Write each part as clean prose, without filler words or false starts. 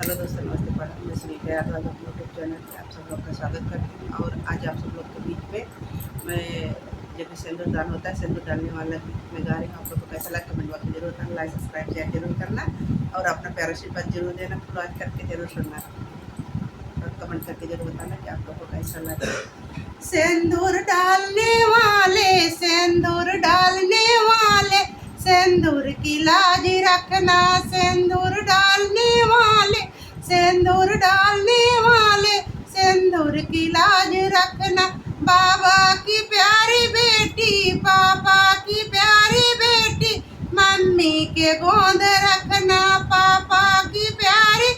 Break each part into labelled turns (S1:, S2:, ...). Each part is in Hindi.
S1: हेलो दोस्तों, नमस्ते। प्रणाम। मैं श्री यादव यूट्यूब चैनल पे आप सब लोग का स्वागत करती हूँ। और आज आप सब लोग के बीच में मैं जब भी सिंदूर दान होता है, सिंदूर डालने वाला गीत मैं गा रही हूँ। आप लोग को कैसा लगा कमेंट बॉक्स में जरूर करना, लाइक सब्सक्राइब शेयर जरूर करना और अपना प्यारा आशीर्वाद जरूर देना। फॉलो आज करके जरूर सुनना और कमेंट करके जरूर बताना कि आप लोग को कैसा लगा। सिंदूर डालने वाले, सिंदूर डालने वाले, सिंदूर की लाज रखना। सिंदूर डालने वाले, सिंदूर डालने वाले, सिंदूर की लाज रखना। बाबा की प्यारी बेटी, पापा की प्यारी बेटी, मम्मी के गोद रखना। पापा की प्यारी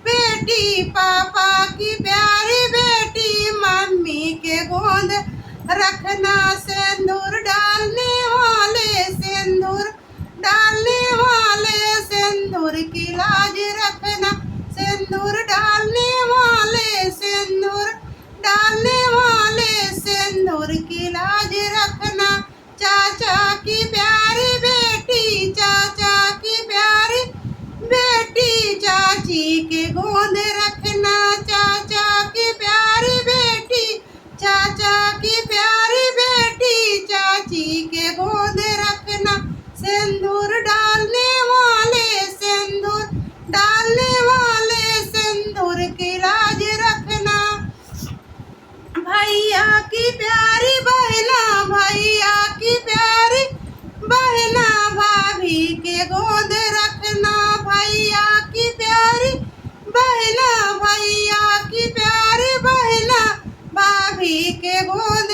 S1: बेटी, पापा की प्यारी बेटी, मम्मी के गोद रखना। सिंदूर डालने वाले, सिंदूर डालने वाले, सिंदूर की लाज रखना। सिंदूर डालने वाले, सिंदूर डालने वाले, सिंदूर की लाज रखना। चाचा की प्यारी बेटी, चाचा की प्यारी बेटी, चाची के गोद रखना। चाचा की प्यारी बेटी, चाचा की प्यारी बेटी, चाची के गोद रखना। सिंदूर डालने वाले, सिंदूर डालने वाले, सिंदूर की लाज रखना। भैया की प्यारी बहना, भैया की प्यारी बहना, भाभी के गोद रखना। भैया की प्यारी बहना, भैया की प्यारी बहना, भाभी के गोद